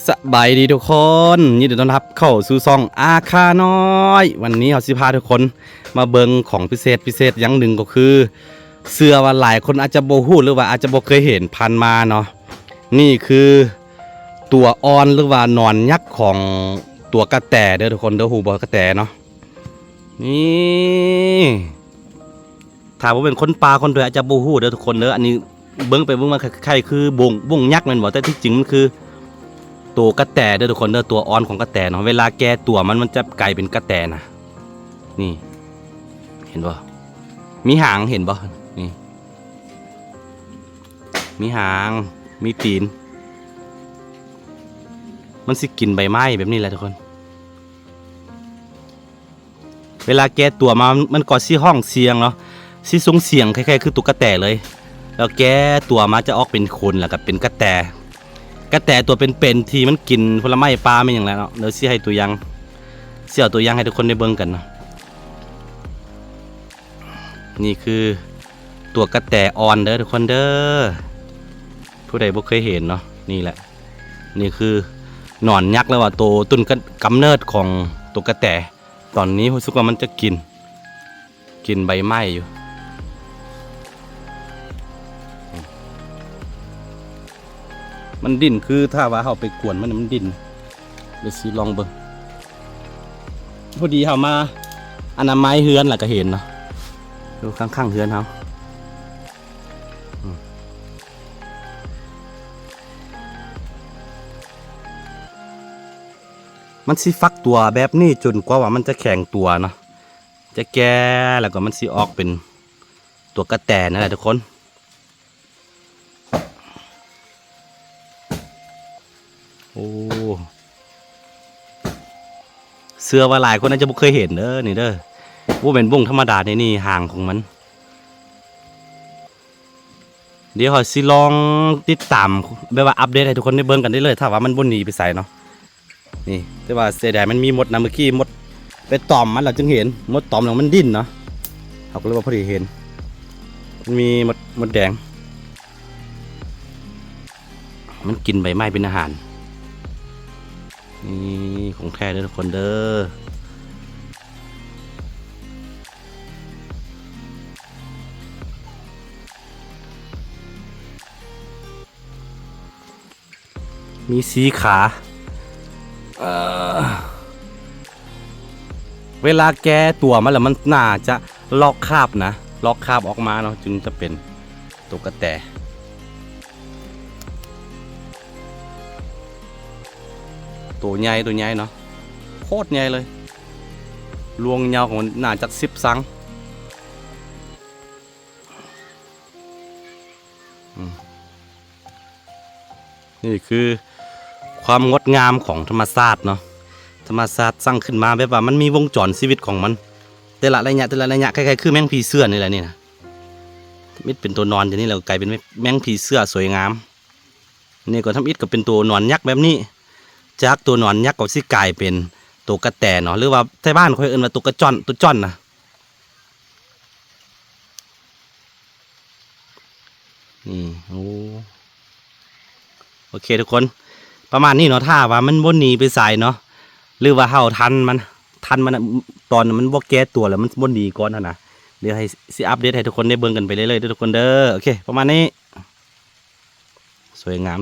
สบายดีทุกคนยินดีต้อนรับเข้าสู่ซ่องอาคาน้อยวันนี้เราสิพาทุกคนมาเบิงของพิเศษอย่างหนึ่งก็คือเสื้อว่าหลายคนอาจจะบ่ฮู้หรือว่าอาจจะบ่เคยเห็นพันมาเนาะนี่คือตัวอ่อนหรือว่านอนยักษ์ของตัวกระแตเด้อทุกคนเด้อฮู้บ่กระแตเนาะนี่ถ้าว่าเป็นคนป่าคนโดยอาจจะบ่ฮู้เด้อทุกคนเด้ออันนี้เบิ่งไปเบิ่งมาคล้ายๆคือบงยักษ์แม่นบ่แต่ที่จริงมันคือตัวกระแตเด้อทุกคนเด้อตัวอ่อนของกระแตเนาะเวลาแก่ตัวมันจะกลายเป็นกระแตนะนี่เห็นบ่มีหางเห็นบ่นี่มีหางมีตีนมันสิกินใบไม้แบบนี้แหละทุกคนเวลาแก่ตัวมามันก็สิห้องเสียงเนาะสิส่งเสียงคล้ายๆคือตุ๊กแตเลยแล้วแก่ตัวมาจะออกเป็นคนแล้วก็เป็นกระแตตัวเป็นๆที่มันกินผลไม้ปลาไม่อย่างไรเนาะเดี๋ยวสิให้ตัวอย่างเสี่ยวตัวอย่างให้ทุกคนได้เบิ่งกันเนาะนี่คือตัวกระแตอ่อนเด้อทุกคนเด้อผู้ใดบ่เคยเห็นเนาะนี่แหละนี่คือหนอนยักษ์แล้วว่าโตต้นกำเนิดของตัวกระแตตอนนี้รู้สึกว่ามันจะกินใบไม้อยู่มันดิ้นคือถ้าว่าเขาไปกวนมันดิ้นเดี๋ยวสิลองเบิ่งพอดีเขามาอนามัยเฮือนแหละก็เห็นเนาะดูข้างๆเฮือนเขามันสิฟักตัวแบบนี้จนกว่ามันจะแข็งตัวเนาะจะแก่แล้วก็มันสิออกเป็นตัวกระแตนั่นแหละทุกคนโอ้เสื้อว่าหลายคนอาจจะไม่เคยเห็นเด้อนี่เด้อว่าเป็นวงธรรมดาในนี่ห่างของมันเดี๋ยวขอสิลองติดตามแบบว่าอัปเดตให้ทุกคนได้เบิ่งกันได้เลยถ้าว่ามันบ่หนีไปใส่เนาะนี่แต่ว่าเสียดายมันมีมดนะเมื่อกี้มดไปตอมมันเราจึงเห็นมดตอมแล้วมันดิ้นเนาะเขาก็เลยว่าพอดีเห็นมันมีมดแดงมันกินใบไม้เป็นอาหารนี่ของแท้เด้อทุกคนเด้อมีสีขาเวลาแก้ตัวมันแล้วมันน่าจะลอกคราบนะลอกคราบออกมาเนาะจึงจะเป็นตัวกระแตตัวใหญ่เนาะโคตรใหญ่เลยรวงยาวของมันน่าจะ10 สังนี่คือความงดงามของธรรมชาติเนาะธรรมชาติสร้างขึ้นมาแบบว่ามันมีวงจรชีวิตของมันแต่ละระยะคล้ายๆคือแมงผีเสื้อนี่แหละนี่นะมิดเป็นตัวนอนอย่างนี้แล้วกลายเป็นแมงผีเสื้อสวยงามนี่ก็ทำอิดก็เป็นตัวนอนยักษ์แบบนี้จากตัวนอนยักษ์ก็สิกลายเป็นตัวกระแตเนาะหรือว่าที่บ้านเขาเอิ้นว่าตัวกระจ้อนตัวจ้อนนะนี่โอเคทุกคนประมาณนี้เนาะถ้าว่ามันบ่หนีไปใส่เนาะหรือว่าเฮาทันมันตอนมันบ่แก้ตัวแล้วมันบ่หนีก่อนนะเดี๋ยวให้สิอัปเดตให้ทุกคนได้เบิ่งกันไปเรื่อยๆทุกคนเด้อโอเคประมาณนี้สวยงาม